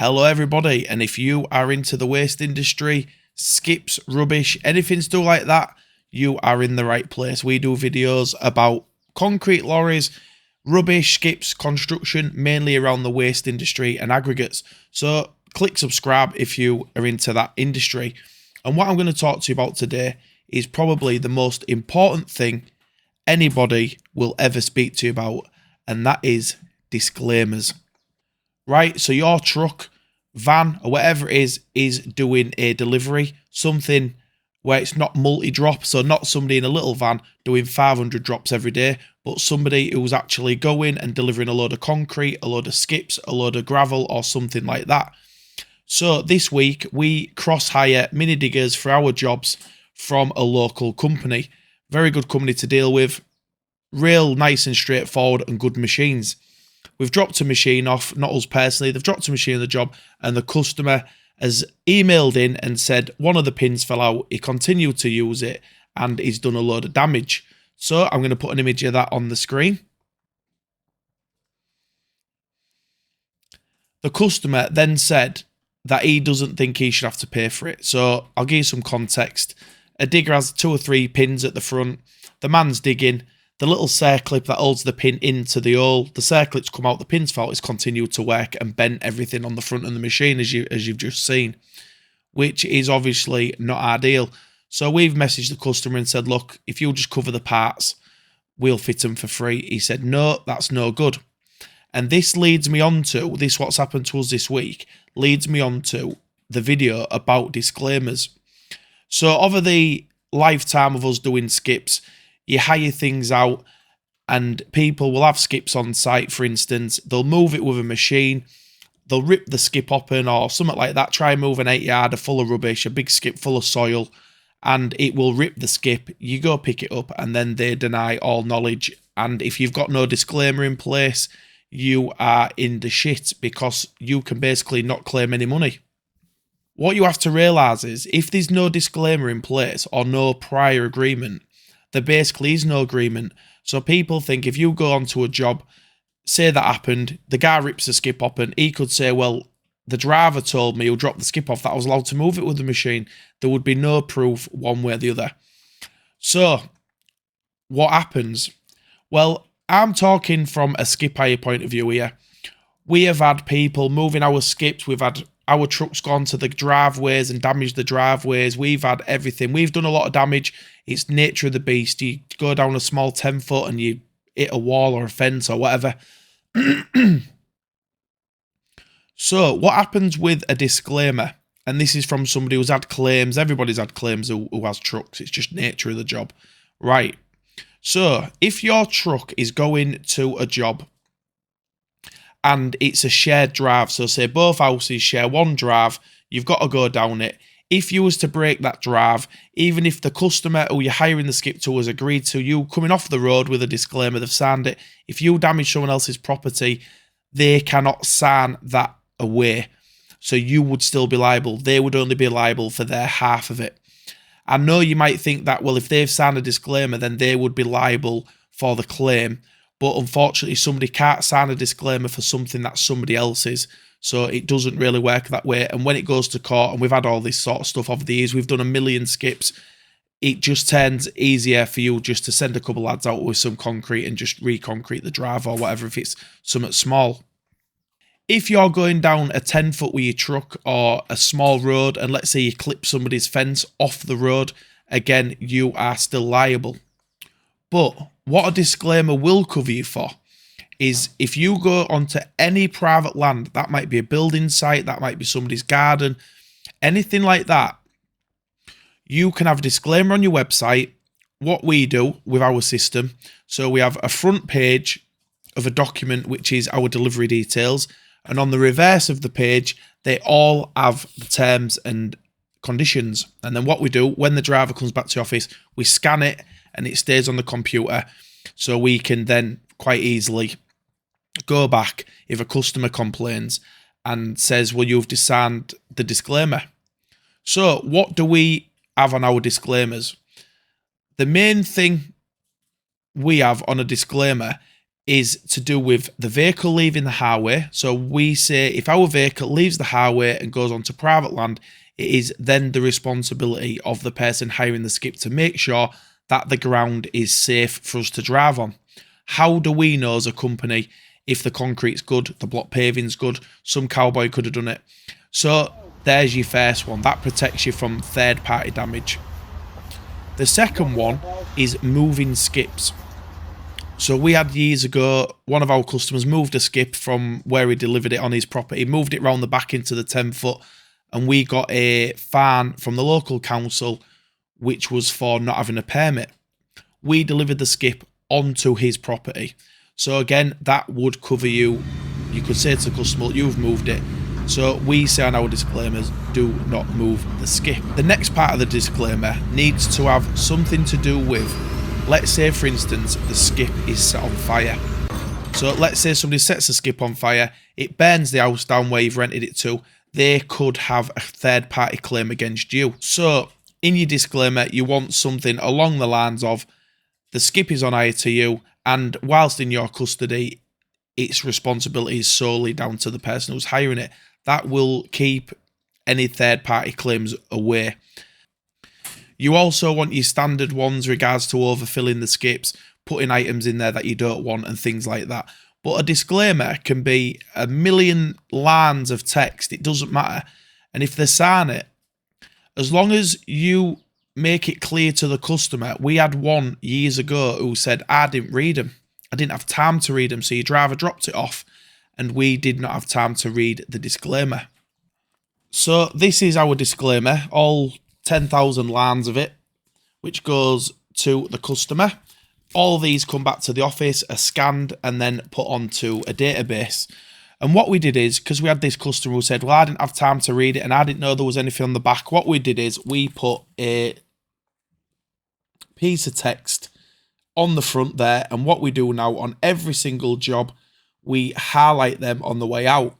Hello everybody, and if you are into the waste industry, skips, rubbish, anything to do like that, you are in the right place. We do videos about concrete lorries, rubbish, skips, construction, mainly around the waste industry and aggregates. So click subscribe if you are into that industry. And what I'm going to talk to you about today is probably the most important thing anybody will ever speak to you about, and that is disclaimers. Right, so your truck, van, or whatever it is doing a delivery, something where it's not multi-drop, so not somebody in a little van doing 500 drops every day, but somebody who's actually going and delivering a load of concrete, a load of skips, a load of gravel, or something like that. So this week, we cross-hire mini diggers for our jobs from a local company. Very good company to deal with, real nice and straightforward and good machines. We've dropped a machine off, not us personally, they've dropped a machine on the job, and the customer has emailed in and said one of the pins fell out, he continued to use it, and he's done a load of damage. So I'm going to put an image of that on the screen. The customer then said that he doesn't think he should have to pay for it. So I'll give you some context. A digger has 2 or 3 pins at the front. The man's digging. The little circlip that holds the pin into the hole, the circlip's come out, the pin's fell, it's continued to work and bent everything on the front of the machine as you've just seen, which is obviously not ideal. So we've messaged the customer and said, look, if you'll just cover the parts, we'll fit them for free. He said, no, that's no good. And this leads me on to, what's happened to us this week, leads me on to the video about disclaimers. So over the lifetime of us doing skips, you hire things out and people will have skips on site, for instance. They'll move it with a machine. They'll rip the skip open or something like that. Try and move an 8-yarder full of rubbish, a big skip full of soil, and it will rip the skip. You go pick it up and then they deny all knowledge. And if you've got no disclaimer in place, you are in the shit because you can basically not claim any money. What you have to realise is if there's no disclaimer in place or no prior agreement, there basically is no agreement. So people think if you go onto a job, say that happened, the guy rips the skip open, he could say, well, the driver told me who dropped the skip off that I was allowed to move it with the machine. There would be no proof one way or the other. So what happens? Well, I'm talking from a skip hire point of view here. We have had people moving our skips. We've had our trucks gone to the driveways and damaged the driveways. We've had everything. We've done a lot of damage. It's nature of the beast. You go down a small 10-foot and you hit a wall or a fence or whatever. So what happens with a disclaimer? And this is from somebody who's had claims. Everybody's had claims who has trucks. It's just nature of the job. Right. So if your truck is going to a job and it's a shared drive, so say both houses share one drive, you've got to go down it. If you was to break that drive, even if the customer who you're hiring the skip to has agreed to you coming off the road with a disclaimer, they've signed it, if you damage someone else's property, they cannot sign that away. So you would still be liable. They would only be liable for their half of it. I know you might think that, well, if they've signed a disclaimer, then they would be liable for the claim. But unfortunately, somebody can't sign a disclaimer for something that's somebody else's. So it doesn't really work that way. And when it goes to court, and we've had all this sort of stuff over the years, we've done a million skips, it just turns easier for you just to send a couple lads out with some concrete and just re-concrete the drive or whatever if it's something small. If you're going down a 10-foot with your truck or a small road, and let's say you clip somebody's fence off the road, again, you are still liable. But what a disclaimer will cover you for is if you go onto any private land, that might be a building site, that might be somebody's garden, anything like that, you can have a disclaimer on your website. What we do with our system, so we have a front page of a document which is our delivery details, and on the reverse of the page, they all have the terms and conditions. And then what we do, when the driver comes back to the office, we scan it and it stays on the computer. So we can then quite easily go back if a customer complains and says, well, you've signed the disclaimer. So what do we have on our disclaimers? The main thing we have on a disclaimer is to do with the vehicle leaving the highway. So we say if our vehicle leaves the highway and goes onto private land, it is then the responsibility of the person hiring the skip to make sure that the ground is safe for us to drive on. How do we know as a company if the concrete's good, the block paving's good? Some cowboy could have done it. So there's your first one. That protects you from third-party damage. The second one is moving skips. So we had years ago, one of our customers moved a skip from where he delivered it on his property, moved it round the back into the 10-foot, and we got a fine from the local council, which was for not having a permit. We delivered the skip onto his property. So again, that would cover you. You could say to the customer, you've moved it. So we say on our disclaimers, do not move the skip. The next part of the disclaimer needs to have something to do with, let's say for instance, the skip is set on fire. So let's say somebody sets the skip on fire, it burns the house down where you've rented it to, they could have a third party claim against you. So in your disclaimer, you want something along the lines of, the skip is on hire to you, and whilst in your custody, its responsibility is solely down to the person who's hiring it. That will keep any third-party claims away. You also want your standard ones regards to overfilling the skips, putting items in there that you don't want and things like that. But a disclaimer can be a million lines of text. It doesn't matter. And if they sign it, as long as you make it clear to the customer. We had one years ago who said, I didn't read them. I didn't have time to read them. So your driver dropped it off and we did not have time to read the disclaimer. So this is our disclaimer, all 10,000 lines of it, which goes to the customer. All these come back to the office, are scanned and then put onto a database. And what we did is, because we had this customer who said, well, I didn't have time to read it and I didn't know there was anything on the back. What we did is we put a piece of text on the front there. And what we do now on every single job, we highlight them on the way out.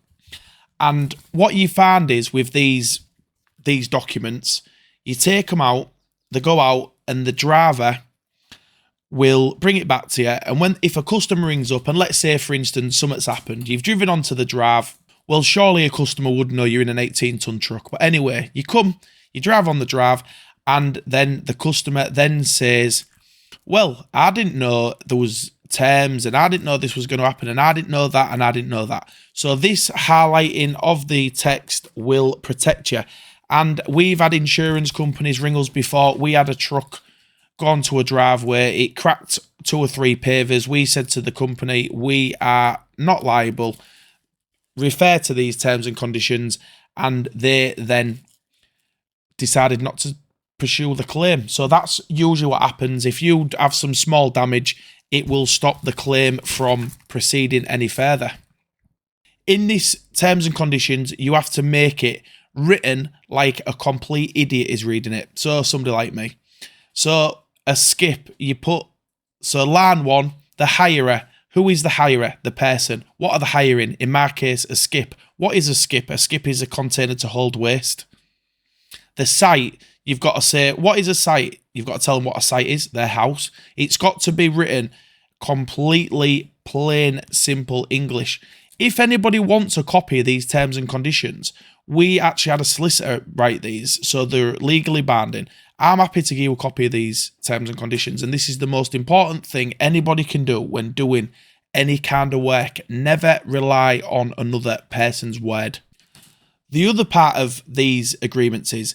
And what you find is with these documents, you take them out, they go out and the driver will bring it back to you. And if a customer rings up and let's say, for instance, something's happened, you've driven onto the drive. Well, surely a customer would know you're in an 18-ton truck. But anyway, you drive on the drive and then the customer then says, well, I didn't know there was terms and I didn't know this was going to happen and I didn't know that and I didn't know that. So this highlighting of the text will protect you. And we've had insurance companies ring us before. We had a truck gone to a driveway, it cracked 2 or 3 pavers. We said to the company, we are not liable, refer to these terms and conditions, and they then decided not to pursue the claim. So that's usually what happens. If you have some small damage, it will stop the claim from proceeding any further. In this terms and conditions, you have to make it written like a complete idiot is reading it. So somebody like me. So a skip, you put, so line 1, the hirer. Who is the hirer? The person. What are they hiring? In my case, a skip. What is a skip? A skip is a container to hold waste. The site, you've got to say, what is a site? You've got to tell them what a site is, their house. It's got to be written completely plain, simple English. If anybody wants a copy of these terms and conditions, we actually had a solicitor write these, so they're legally binding. I'm happy to give you a copy of these terms and conditions, and this is the most important thing anybody can do when doing any kind of work. Never rely on another person's word. The other part of these agreements is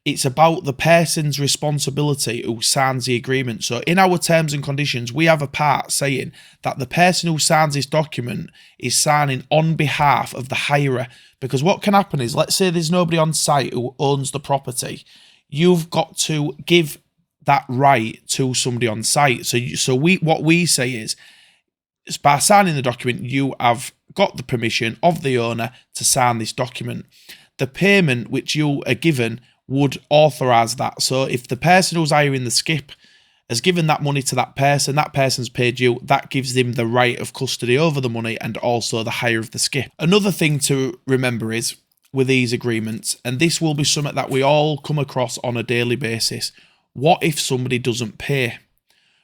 it's about the person's responsibility who signs the agreement. So in our terms and conditions, we have a part saying that the person who signs this document is signing on behalf of the hirer. Because what can happen is, let's say there's nobody on site who owns the property. You've got to give that right to somebody on site. What we say is by signing the document, you have got the permission of the owner to sign this document. The payment which you are given would authorise that. So if the person who's hiring the skip has given that money to that person's paid you, that gives them the right of custody over the money and also the hire of the skip. Another thing to remember is with these agreements, and this will be something that we all come across on a daily basis, what if somebody doesn't pay?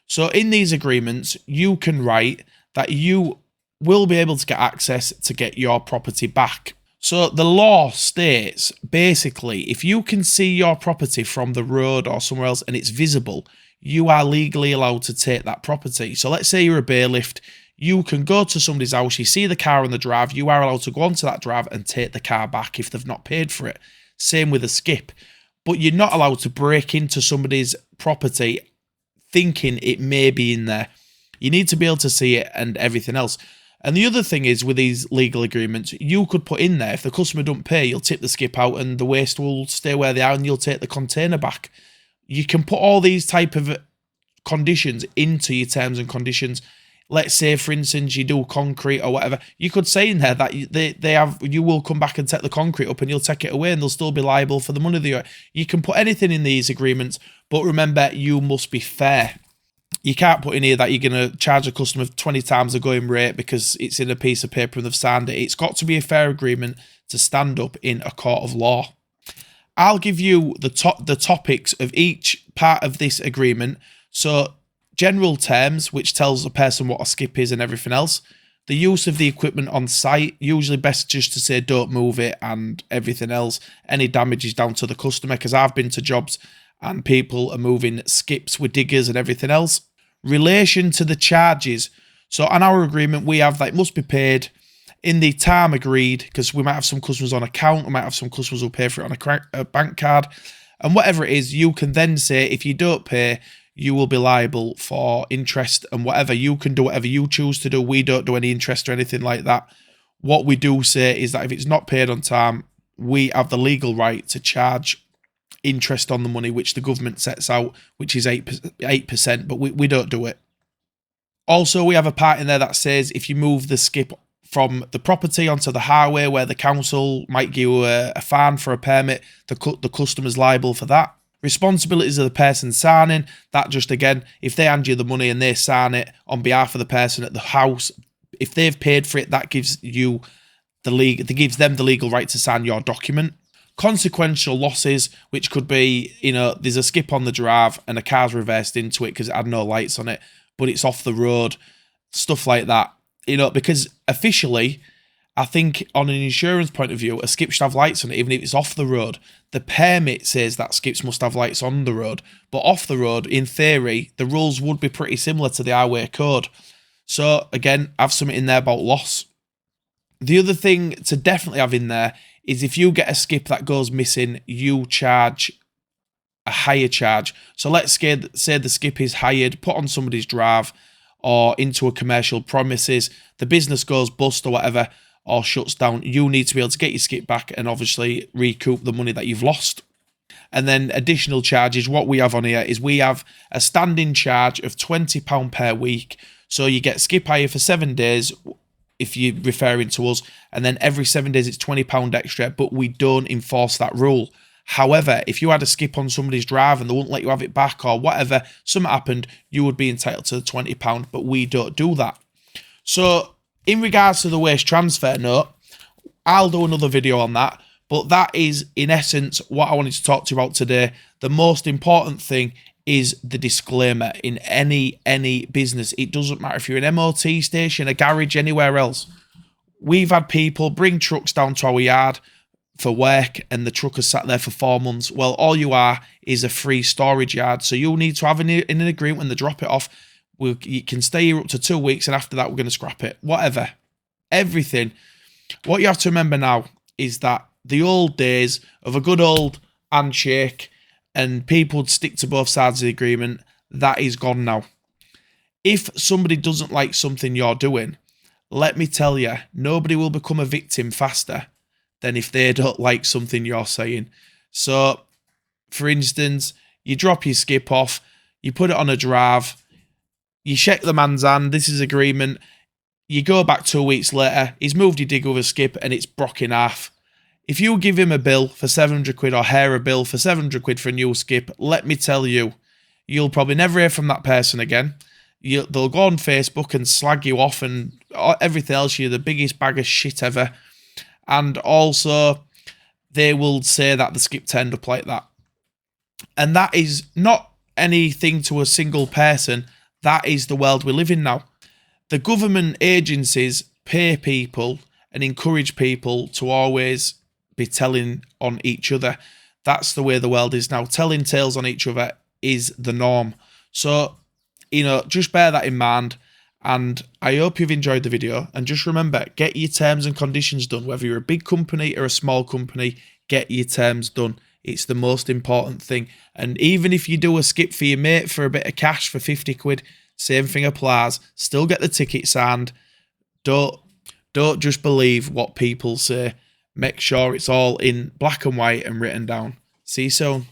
So in these agreements, you can write that you will be able to get access to get your property back. So the law states, basically, if you can see your property from the road or somewhere else and it's visible, you are legally allowed to take that property. So let's say you're a bailiff, you can go to somebody's house, you see the car on the drive, you are allowed to go onto that drive and take the car back if they've not paid for it. Same with a skip. But you're not allowed to break into somebody's property thinking it may be in there. You need to be able to see it and everything else. And the other thing is, with these legal agreements, you could put in there, if the customer don't pay, you'll tip the skip out and the waste will stay where they are and you'll take the container back. You can put all these type of conditions into your terms and conditions. Let's say, for instance, you do concrete or whatever. You could say in there that you will come back and take the concrete up and you'll take it away and they'll still be liable for the money they owe. You can put anything in these agreements, but remember, you must be fair. You can't put in here that you're going to charge a customer 20 times the going rate because it's in a piece of paper and they've signed it. It's got to be a fair agreement to stand up in a court of law. I'll give you the topics of each part of this agreement. So, general terms, which tells a person what a skip is and everything else. The use of the equipment on site, usually best just to say don't move it and everything else. Any damage is down to the customer, because I've been to jobs and people are moving skips with diggers and everything else. Relation to the charges. So on our agreement, we have that it must be paid in the time agreed, because we might have some customers on account, we might have some customers who pay for it on a bank card, and whatever it is, you can then say if you don't pay, you will be liable for interest and whatever. You can do whatever you choose to do. We don't do any interest or anything like that. What we do say is that if it's not paid on time, we have the legal right to charge interest on the money, which the government sets out, which is 8%, but we don't do it. Also, we have a part in there that says if you move the skip from the property onto the highway where the council might give you a fine for a permit, the customer's liable for that. Responsibilities of the person signing, that just again, if they hand you the money and they sign it on behalf of the person at the house, if they've paid for it, that gives you gives them the legal right to sign your document. Consequential losses, which could be, there's a skip on the drive and a car's reversed into it because it had no lights on it, but it's off the road, stuff like that. Because officially, I think on an insurance point of view, a skip should have lights on it, even if it's off the road. The permit says that skips must have lights on the road, but off the road, in theory, the rules would be pretty similar to the highway code. So again, have something in there about loss. The other thing to definitely have in there is if you get a skip that goes missing, you charge a hire charge. So let's say the skip is hired, put on somebody's drive or into a commercial premises, the business goes bust or whatever, or shuts down, you need to be able to get your skip back and obviously recoup the money that you've lost. And then additional charges, what we have on here is we have a standing charge of £20 per week. So you get skip hire for 7 days if you're referring to us, and then every 7 days it's £20 extra, but we don't enforce that rule. However, if you had a skip on somebody's drive and they won't let you have it back or whatever, something happened, you would be entitled to the £20, but we don't do that. So in regards to the waste transfer note, I'll do another video on that, but that is in essence what I wanted to talk to you about today. The most important thing is the disclaimer in any business. It doesn't matter if you're an MOT station, a garage, anywhere else. We've had people bring trucks down to our yard for work and the truck has sat there for 4 months. Well, all you are is a free storage yard. So you'll need to have in an agreement when they drop it off. You can stay here up to 2 weeks and after that we're going to scrap it. Whatever. Everything. What you have to remember now is that the old days of a good old handshake and people would stick to both sides of the agreement, that is gone now. If somebody doesn't like something you're doing, let me tell you, nobody will become a victim faster than if they don't like something you're saying. So, for instance, you drop your skip off, you put it on a drive, you shake the man's hand, this is agreement, you go back 2 weeks later, he's moved your digger with a skip and it's broke in half. If you give him a bill for 700 quid or her a bill for 700 quid for a new skip, let me tell you, you'll probably never hear from that person again. They'll go on Facebook and slag you off and everything else, you're the biggest bag of shit ever. And also, they will say that the skip turned up like that. And that is not anything to a single person. That is the world we live in now. The government agencies pay people and encourage people to always be telling on each other. That's the way the world is now. Telling tales on each other is the norm. So, just bear that in mind. And I hope you've enjoyed the video. And just remember, get your terms and conditions done. Whether you're a big company or a small company, get your terms done. It's the most important thing. And even if you do a skip for your mate for a bit of cash for 50 quid, same thing applies. Still get the ticket signed. Don't just believe what people say. Make sure it's all in black and white and written down. See you soon.